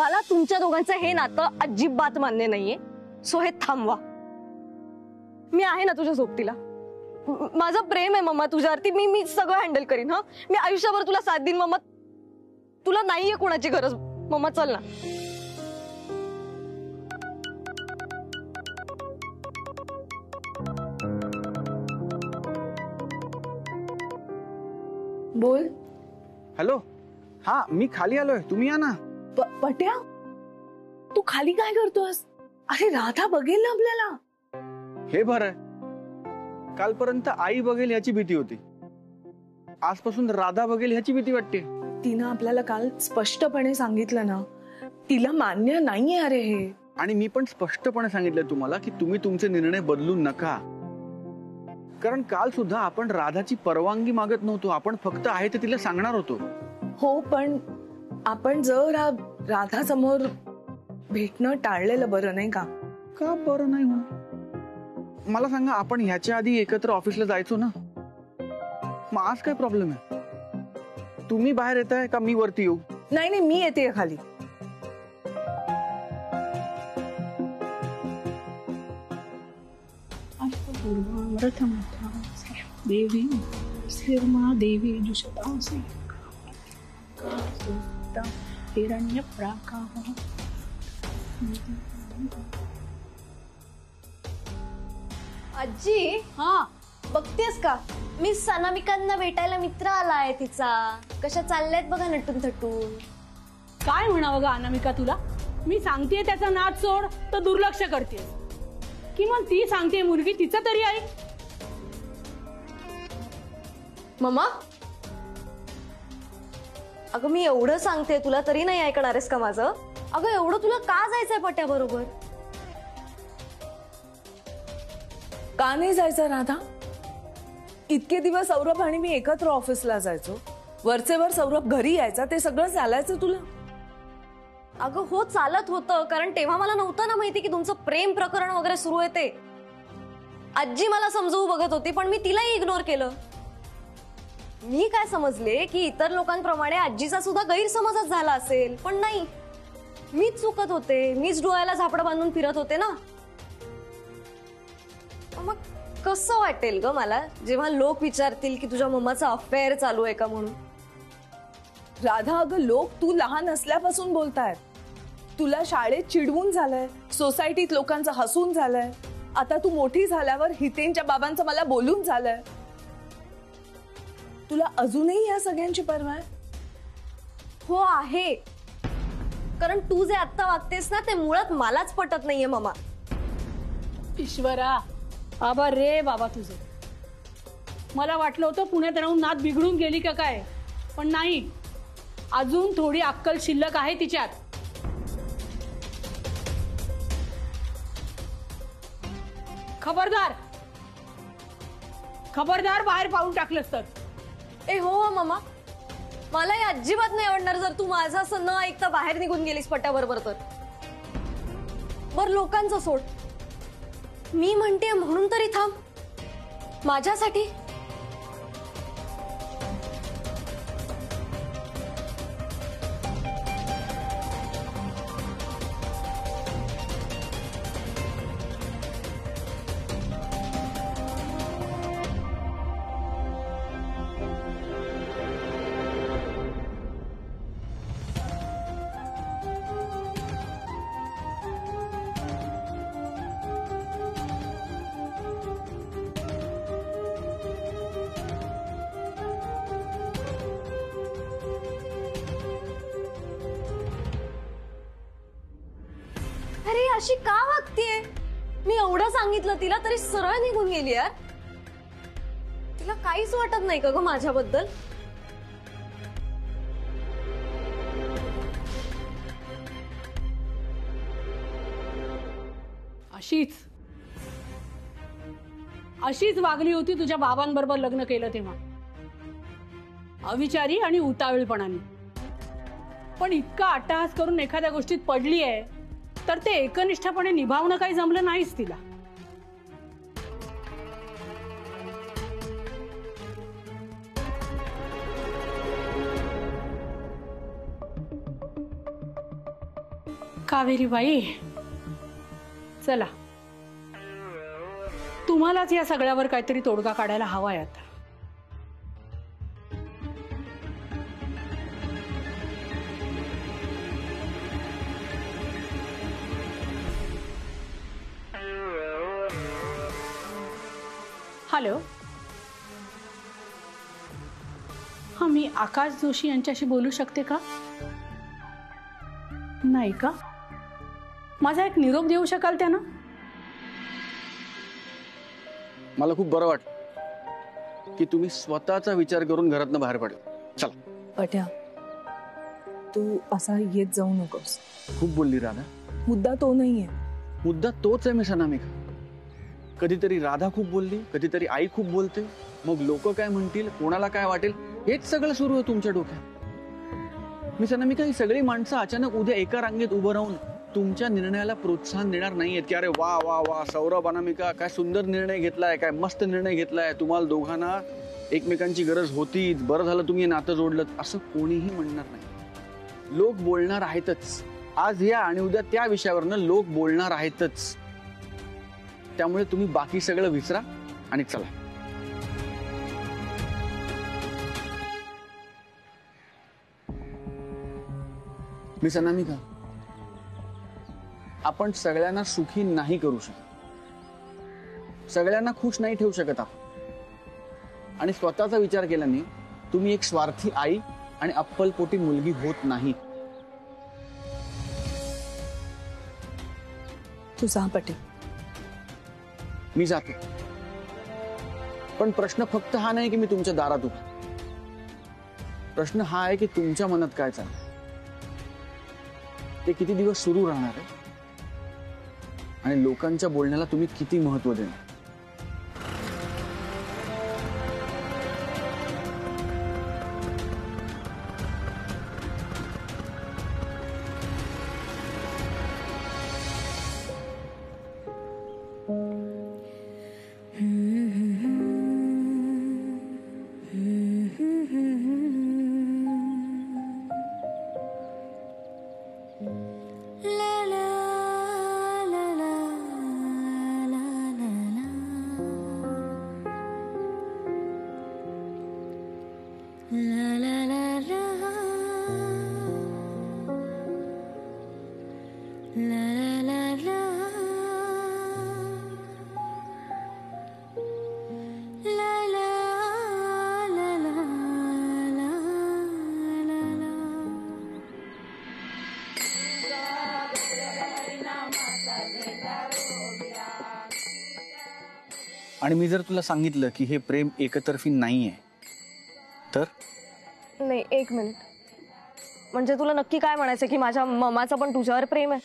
मला तुमच्या दोघांचं हे नातं अजिबात मान्य नाहीये. सो हे थांबवा. मी आहे ना तुझ्या सोबतीला. माझं प्रेम आहे मम्मा तुझ्यावरती. मी सगळं हँडल करीन. हा, मी आयुष्यभर तुला साथ देईन मम्मा. तुला नाहीये कोणाची गरज मम्मा. चल ना. बोल. हॅलो. हा, मी खाली आलोय, तुम्ही या ना. पट्या, तू खाली काय करतोस? अरे राधा बघेल ना आपल्याला. हे बरं, कालपर्यंत आई बघेल ह्याची भीती होती, आजपासून राधा बघेल ह्याची भीती वाटते. तिनं आपल्याला काल स्पष्टपणे सांगितलं ना, तिला मान्य नाहीये अरे हे. आणि मी पण स्पष्टपणे सांगितलं तुम्हाला की तुम्ही तुमचे निर्णय बदलू नका. कारण काल सुद्धा आपण राधाची परवानगी मागत नव्हतो, आपण फक्त आहे ते तिला सांगणार होतो. हो, पण आपण जर राधा समोर भेटणं टाळलेलं बरं नाही का? का बरं नाही होणार? मला सांगा, आपण ह्याच्या आधी एकत्र ऑफिसला जायचो ना, मग आज काय प्रॉब्लेम आहे? तुम्ही बाहेर येताय का मी वरती येऊ? नाही नाही, मी येते खाली. देवी श्रीमा देवी हिरण्य प्राकार. आजी, हा बघतेस का मी सनामिकांना भेटायला मित्र आलाय तिचा. कशा चालल्यात बघा नटून थटून. काय म्हणावं ग अनामिका तुला? मी सांगतेय त्याचा नाद सोड तर दुर्लक्ष करते. किंवा ती सांगते मुलगी तिचा तरी ऐक. मम्मा, अगं मी एवढं सांगते तुला तरी नाही ऐकणार आहेस का माझं? अगं एवढं तुला का जायचंय पट्या बरोबर? का नाही जायचं राधा? इतके दिवस सौरभ आणि मी एकत्र ऑफिसला जायचो, वरचेवर सौरभ घरी यायचा, ते सगळं चालायचं तुला? अगं हो, चालत होतं, कारण तेव्हा मला नव्हतं ना माहिती की तुमचं प्रेम प्रकरण वगैरे सुरू आहे ते. आजी मला समजवू बघत होती, पण मी तिलाही इग्नोर केलं. मी काय समजले की इतर लोकांप्रमाणे आजीचा सुद्धा गैरसमजच झाला असेल, पण नाही, मीच चुकत होते. मीच डोळ्याला झापडं बांधून फिरत होते ना. मग कसं वाटेल ग मला जेव्हा लोक विचारतील की तुझ्या मम्माचा अफेअर चालू आहे का म्हणून? राधा, अगं लोक तू लहान असल्यापासून बोलतायत. तुला शाळेत चिडवून झालंय, सोसायटीत लोकांचं हसून झालंय, आता तू मोठी झाल्यावर हितेनच्या बाबांचं मला बोलून झालंय. तुला अजूनही या सगळ्यांची पर्वा आहे? हो आहे, कारण तू जे आता वागतेस ना ते मुळात मलाच पटत नाहीये मम्मा. ईश्वरा, आबा रे बाबा तुझे. मला वाटलं होतं पुण्यात राहून नात बिघडून गेली का काय, पण नाही, अजून थोडी अक्कल शिल्लक आहे तिच्यात. खबरदार, खबरदार, बाहेर पाऊल टाकलंस तर. ए हो मम्मा, मला अजिबात नाही आवडणार जर तू माझं असं न ऐकता बाहेर निघून गेलीस पट्याबरोबर तर. बर लोकांचं सोड, मी म्हणते म्हणून तरी थांब माझ्यासाठी. अरे अशी का वागतेय? मी एवढं सांगितलं तिला तरी सरळ निघून गेली यार. तिला काहीच वाटत नाही का ग माझ्याबद्दल? अशीच वागली होती तुझ्या बाबांबरोबर लग्न केलं तेव्हा, अविचारी आणि उतावीळपणाने. पण इतका अट्टहास करून एखाद्या गोष्टीत पडली आहे तर ते एकनिष्ठपणे निभावणं काही जमलं नाहीच तिला. कावेरी बाई, चला, तुम्हालाच या सगळ्यावर काहीतरी तोडगा काढायला हवाय आता. हॅलो, हा, मी आकाश जोशी यांच्याशी बोलू शकते का? नाही का? माझा एक निरोप देऊ शकाल त्यांना? मला खूप बरं वाटतं की तुम्ही स्वतःचा विचार करून घरातनं बाहेर पडले. चला. पट्या, तू असा येत जाऊ नकोस. खूप बोलली राधा. मुद्दा तो नाहीये. मुद्दा तोच आहे मिस अनामिका. कधीतरी राधा खूप बोलली, कधीतरी आई खूप बोलते, मग लोक काय म्हणतील, कोणाला काय वाटेल, हेच सगळं सुरू आहे तुमच्या डोक्यात. मिस अनामिका, ही सगळी माणसं अचानक उद्या एका रांगेत उभं राहून तुमच्या निर्णयाला प्रोत्साहन देणार नाहीयेत की अरे वा वा वा सौरभ, अनामिका काय सुंदर निर्णय घेतलाय, काय मस्त निर्णय घेतलाय, तुम्हाला दोघांना एकमेकांची गरज होती, बरं झालं तुम्ही नातं जोडलं, असं कोणीही म्हणणार नाही. लोक बोलणार आहेतच. आज या आणि उद्या त्या विषयावरनं लोक बोलणार आहेतच. त्यामुळे तुम्ही बाकी सगळं विसरा आणि चला. मिस अनामिका, आपण सगळ्यांना सुखी नाही करू शकत, सगळ्यांना खुश नाही ठेवू शकत आपण. आणि स्वतःचा विचार केल्याने तुम्ही एक स्वार्थी आई आणि अप्पलपोटी मुलगी होत नाही. तू जा पटे. मी जातो, पण प्रश्न फक्त हा नाही की मी तुमच्या दारात उभा. प्रश्न हा आहे की तुमच्या मनात काय चाललंय, ते किती दिवस सुरू राहणार आहे आणि लोकांच्या बोलण्याला तुम्ही किती महत्व देणार. आणि मी जर तुला सांगितलं की हे प्रेम एकतर्फी नाहीये तर? नाही, एक मिनिट. म्हणजे तुला नक्की काय म्हणायचं की माझ्या ममाचं पण तुझ्यावर प्रेम आहे?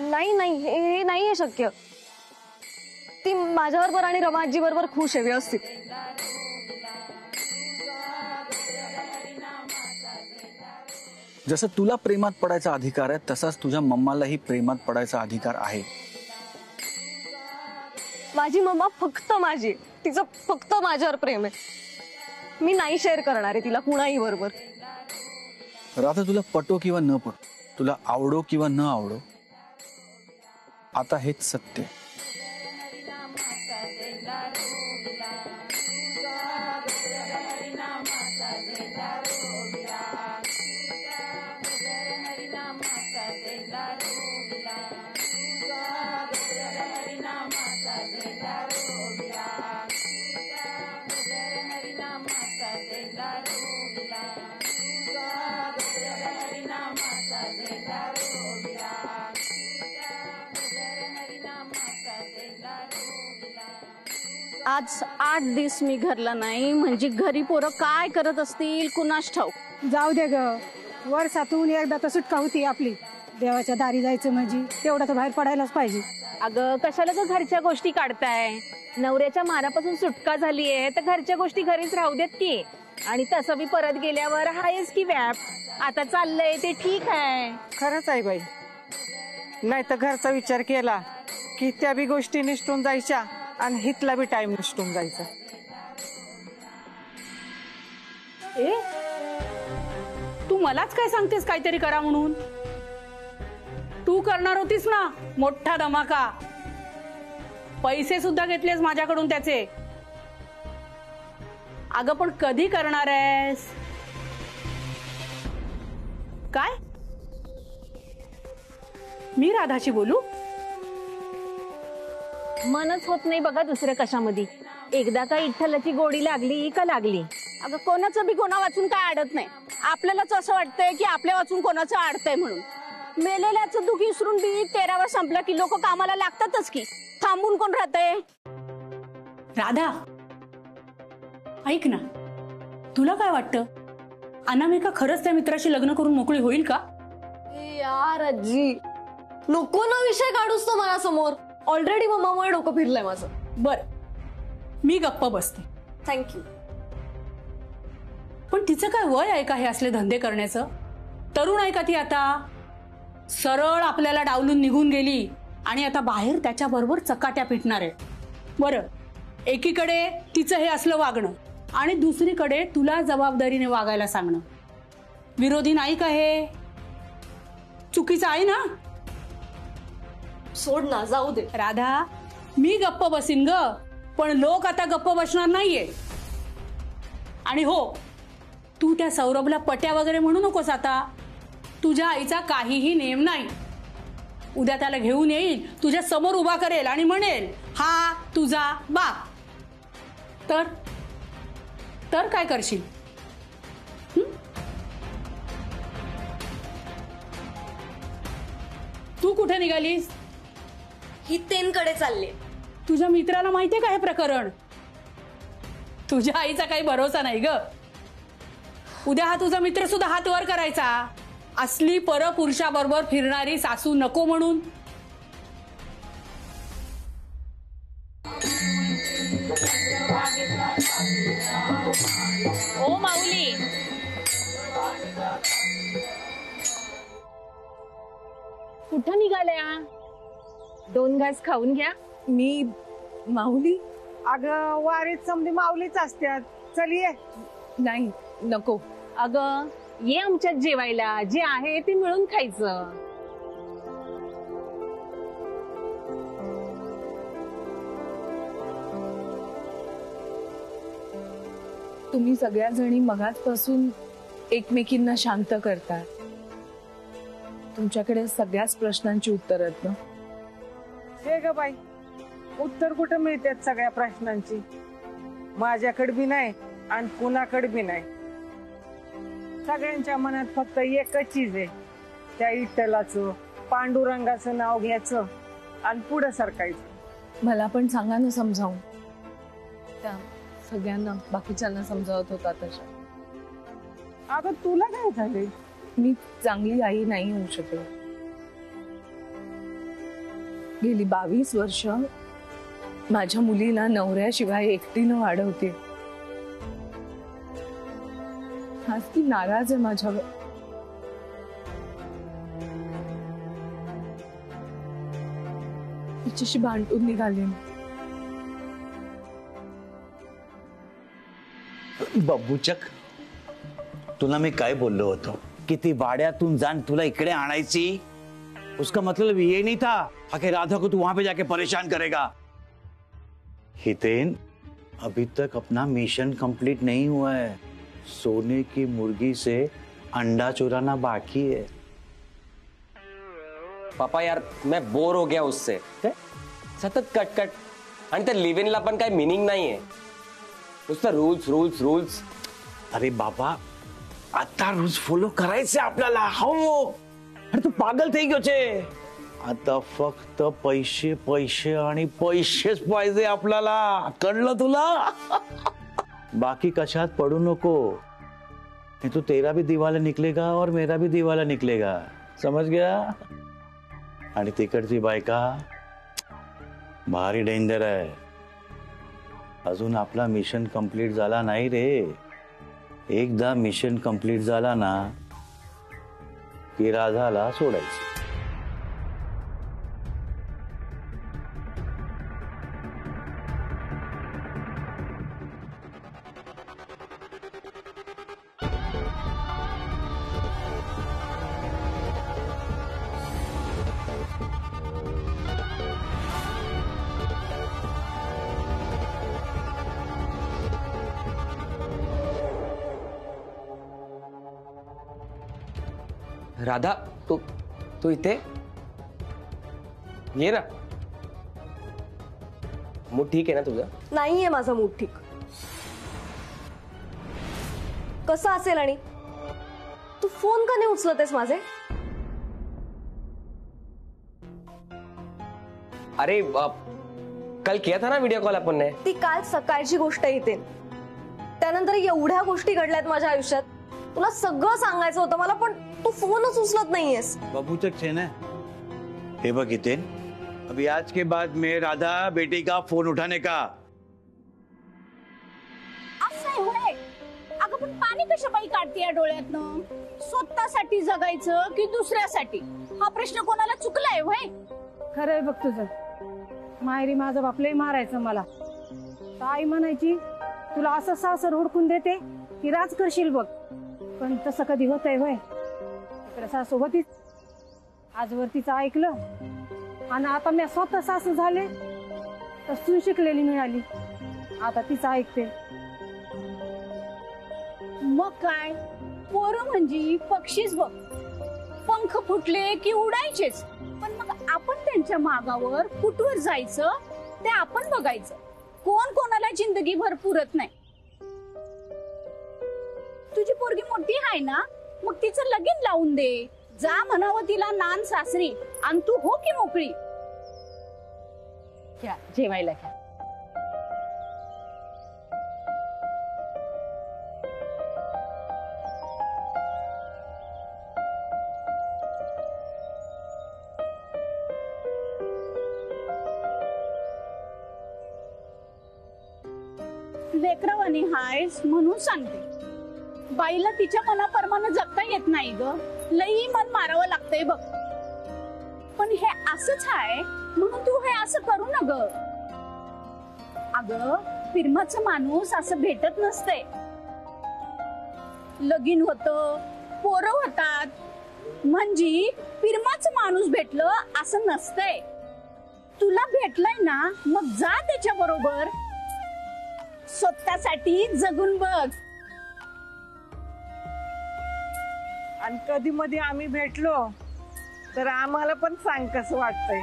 नाही नाही, हे नाहीये शक्य. ती माझ्याबरोबर आणि रमाजी बरोबर खुश आहे, व्यवस्थित. जसं तुला प्रेमात पडायचा अधिकार आहे तसाच तुझ्या मम्मालाही प्रेमात पडायचा अधिकार आहे. माझी मम्मा फक्त माझी, तिचं फक्त माझ्यावर प्रेम आहे. मी नाही शेअर करणार आहे तिला कुणाही बरोबर. राधा, तुला पटो किंवा न पटो, तुला आवडो किंवा न आवडो, आता हेच सत्य. आज 8 दिवस मी घरला नाही, म्हणजे घरी पोरं काय करत असतील कुणास ठाऊक. जाऊ दे ग, वर्षातून एकदा तर सुटका होती आपली. देवाच्या दारी जायचं म्हणजे तेवढं तर बाहेर पडायलाच पाहिजे. अगं कशाला ग घरच्या गोष्टी काढताय? नवऱ्याच्या मारापासून सुटका झालीये तर घरच्या गोष्टी घरीच राहू देत की. आणि तसं बी परत गेल्यावर हायच की व्याप. आता चाललंय ते ठीक आहे. खरंच आहे बाई, नाही तर घरचा विचार केला की त्या बी गोष्टी निष्ठून जायच्या आणि हितला बी टाइम निष्ठून जायचा. मलाच काय सांगतेस काहीतरी करा म्हणून? तू करणार होतीस ना मोठा धमाका, पैसे सुद्धा घेतलेस माझ्याकडून त्याचे. अगं पण कधी करणार आहेस? काय मी राधाशी बोलू? मनच होत नाही बघा दुसऱ्या कशामध्ये. एकदा का विठ्ठलाची गोडी लागली का लागली. अगं कोणाचं बी कोणा वाचून काय अडत नाही. आपल्यालाच असं वाटतंय की आपल्या वाचून कोणाचं अडतंय म्हणून. मेलेल्याचं दुःख विसरून बी 13वा संपला की लोक कामाला लागतातच की. थांबून कोण राहतंय? राधा ऐक ना, तुला काय वाटतं अनामिका खरंच त्या मित्राशी लग्न करून मोकळी होईल का? यार आजी, नको ना विषय काढूस तो माझ्या समोर. ऑलरेडी मम्मामुळे डोकं फिरलंय माझं. बर, मी गप्प बसते. थँक्यू. पण तिचं काय वय आहे का हे असले धंदे करण्याचं? तरुण आहे का ती? आता सरळ आपल्याला डावलून निघून गेली आणि आता बाहेर त्याच्या बरोबर चकाट्या पिटणार आहे. बरं, एकीकडे तिचं हे असलं वागणं आणि दुसरीकडे तुला जबाबदारीने वागायला सांगणं, विरोधी नाही का हे? चुकीचं आहे ना? सोड ना, जाऊ दे. राधा, मी गप्प बसीन ग, पण लोक आता गप्प बसणार नाहीये. आणि हो, तू त्या सौरभला पट्या वगैरे म्हणू नकोस आता. तुझ्या आईचा काहीही नेम नाही. उद्या त्याला घेऊन येईल, तुझ्या समोर उभा करेल आणि म्हणेल हा तुझा बाप. तर काय करशील? तू कुठे निघालीस? हितेनकडे चालले. तुझ्या मित्राला माहितीये का हे प्रकरण? तुझ्या आईचा काही भरोसा नाही ग. उद्या हा तुझा मित्र सुद्धा हात वर करायचा, असली परपुरुषाबरोबर फिरणारी सासू नको म्हणून. ओ माऊली, कुठं निघाल्या? 2 घास खाऊन घ्या. मी माऊली? अगं वारीत समधी माऊलीच असतात. चल ये. नाही, नको. अगं ये आमच्यात जेवायला, जे आहे ते मिळून खायचं. तुम्ही सगळ्या जणी मगाचपासून एकमेकींना शांत करताय. तुमच्याकडे सगळ्याच प्रश्नांची उत्तर आहेत ना? हे ग बाई, उत्तर कुठं मिळतात सगळ्या प्रश्नांची? माझ्याकडे बी नाही आणि कुणाकडे बी नाही. सगळ्यांच्या मनात फक्त एकच चीज आहे, त्या विठ्ठलाचं पांडुरंगाचं नाव घ्यायचं आणि पुढे सरकायचं. मला पण सांगा ना समजावून. त्या सगळ्यांना बाकीच्यांना समजावत होता तशा. अगं तुला काय झाले? मी चांगली आई नाही होऊ शकले. गेली 22 वर्ष माझ्या मुलीला नवऱ्याशिवाय एकटीनं वाढवते. आज ती नाराज आहे माझ्यावर. तिच्याशी भांडून निघाले. बब्बूचक, तुला मी काय बोललो होतो कि ती वाड्यातून जान तुला इकडे आणायची? उसका मतलब ये नहीं था कि राधा को तू वहां पे जाके परेशान करेगा. हितेन, अभी तक अपना मिशन कंप्लीट नहीं हुआ है. सोने की मुर्गी से अंडा चुराना बाकी है. पापा यार, मैं बोर हो गया उससे. सतत कट आणि त्या लिव्ह इनला पण काही मीनिंग नाहीये. नुसतं रूल्स रूल्स रूल्स. अरे बाबा, आता रूल्स फॉलो करायचे आपल्याला. हो, अरे तू पागल થઈ ગયો છે. आता फक्त पैसे पैसे आणि पैसेच पाहिजे आपल्याला. कळलं तुला? बाकी कशात पडू नको. नहीं तो तेरा भी दिवाला निकलेगा और मेरा भी दिवाला निकलेगा. समझ गया? आणि तिकडची बायका भारी डेंजर आहे. अजून आपला मिशन कंप्लीट झाला नाही रे. एकदा मिशन कंप्लीट झाला ना की राधाला सोडायचं. राधा तू इथे ये ना. मूड ठीक आहे ना तुझं? नाहीये माझा मूड ठीक. कसं असेल आणि तू फोन का नाही उचलतेस माझे? अरे कल किया था ना वीडियो कॉल अपन ने. ती काल सकाळची गोष्ट येते. त्यानंतर एवढ्या गोष्टी घडल्यात माझ्या आयुष्यात. तुला सगळं सांगायचं होतं मला, पण तू फोनच उचलत नाहीयेस. बाबू तक थे ना. हे बघ हितेन, अभी आज के बाद में राधा बेटी का फोन उठाने का. असं आहे होय. अगं पण पाणी कशापायी काढते या डोळ्यातनं? स्वतःसाठी जगायचं की दुसऱ्यासाठी, हा प्रश्न कोणाला चुकलाय होय? खरंय बघ तुझं. माहेरी माझं बापलंही मारायचं मला. आई म्हणायची तुला असं सासर हुडकून देते की राज करशील बघ. पण तसं कधी होतंय होय? इकडे सासू होतीच, आजवर तिचं ऐकलं आणि आता मी स्वतः सासू झाले तर सून शिकलेली मिळाली, आता तिचं ऐकते. मग काय, पोरं म्हणजे पक्षीच बघ, पंख फुटले की उडायचेच. पण मग आपण त्यांच्या मागावर कुठवर जायचं ते आपण बघायचं. कोण कोणाला जिंदगीभर पुरत नाही. तुझी पोरगी मोठी आहे ना, मग तिचं लगीन लावून दे. जा म्हणावं तिला नान सासरी, आणि तू हो की मोकळी. घ्या जेवायला घ्या. लेकरवाणी हायस म्हणून सांगते. बाईला तिच्या मनाप्रमाणे जगता येत नाही ग. लई मन मारावं लागतंय बघ. पण हे असंच आहे म्हणून तू हे असं करू न ग. अगं फिरमाचं माणूस असं भेटत नसते. लगीन होतं, पोरं होतात, म्हणजे फिरमाचं माणूस भेटलं असं नसतंय. तुला भेटलंय ना, मग जा त्याच्या बरोबर. स्वतःसाठी जगून बघ. आणि कधी मध्ये आम्ही भेटलो तर आम्हाला पण सांग कसं वाटतंय.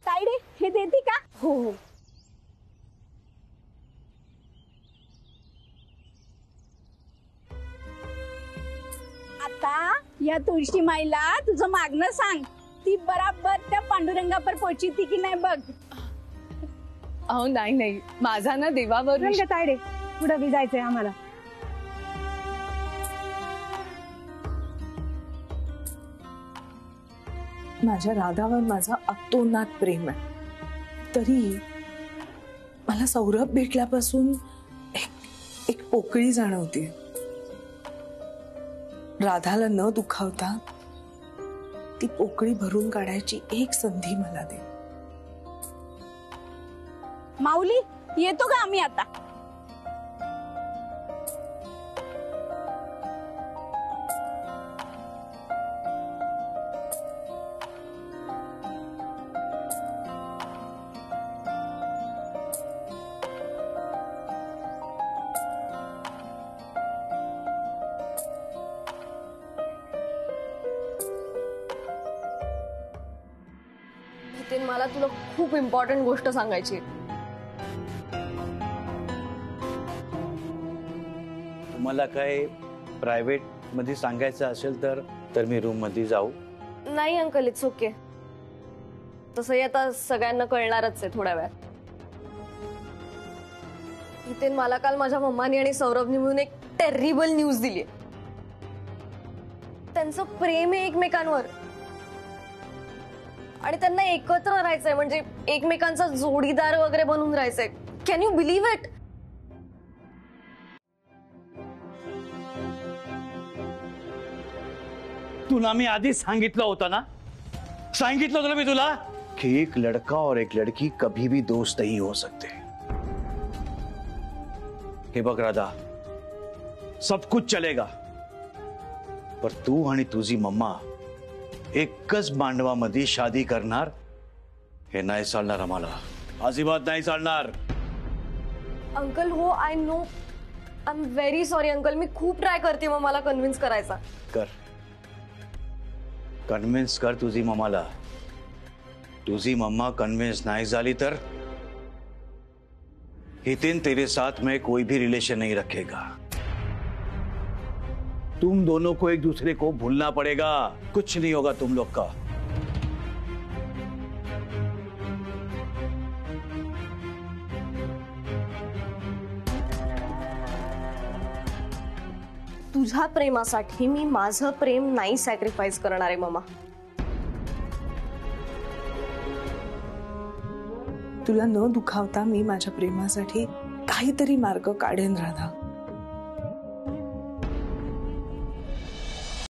तायडे हे देते का? हो हो. आता या तुळशी माईला तुझं मागणं सांग. ती बराबर त्या पांडुरंगापर पोचती की नाही बघ. अहो नाही नाही, माझा ना देवावर रंग तायडे पुढं बी जायचंय आम्हाला. माझ्या राधावर माझा अतोनात प्रेम आहे. तरी मला सौरभ भेटल्यापासून एक पोकळी जाणवते. राधाला न दुखावता ती पोकळी भरून काढायची एक संधी मला दे. माऊली येतो का आम्ही आता? नितीन, मला तुला खूप इम्पॉर्टंट गोष्ट सांगायची आहे. तुम्हाला काय प्रायव्हेट मध्ये सांगायचं असेल तर मी रूम मध्ये जाऊ. नाही अंकल, इट्स ओके. तसंही आता सगळ्यांना कळणारच आहे थोड्या वेळात. नितीन, मला काल माझ्या मम्मानी आणि सौरभनी मिळून एक टेरिबल न्यूज दिली. त्यांचं प्रेम आहे एकमेकांवर आणि त्यांना एकत्र राहायचंय, म्हणजे एकमेकांचा जोडीदार वगैरे बनून राहायचंय. Can you believe it? तुला मी आधी सांगितलं होतं ना, सांगितलं होतं ना मी तुला कि एक लड़का और एक लड़की कभी भी दोस्त नहीं हो सकते. हे बघ राधा, सब कुछ चलेगा, पर तू आणि तुझी मम्मा एकच मांडवामध्ये शादी करणार हे नाही चालणार. आम्हाला अजिबात नाही चालणार. अंकल हो I know I am very sorry uncle. मी खूप ट्राय करते मग मला कन्व्हिन्स करायचा. कर, कन्व्हिन्स कर तुझी मम्माला. तुझी मम्मा कन्विंस नहीं झाली तर हितेन तेरे साथ में कोई भी रिलेशन नहीं रखेगा. तुम दोनों को एक दूसरे को भूलना पड़ेगा. कुछ नहीं होगा तुम लोग का. तुझ्या प्रेमासाठी मी माझं प्रेम नाही सॅक्रिफाईस करणार आहे मम्मा. तुला न दुखावता मी माझ्या प्रेमासाठी काहीतरी मार्ग काढेन राधा.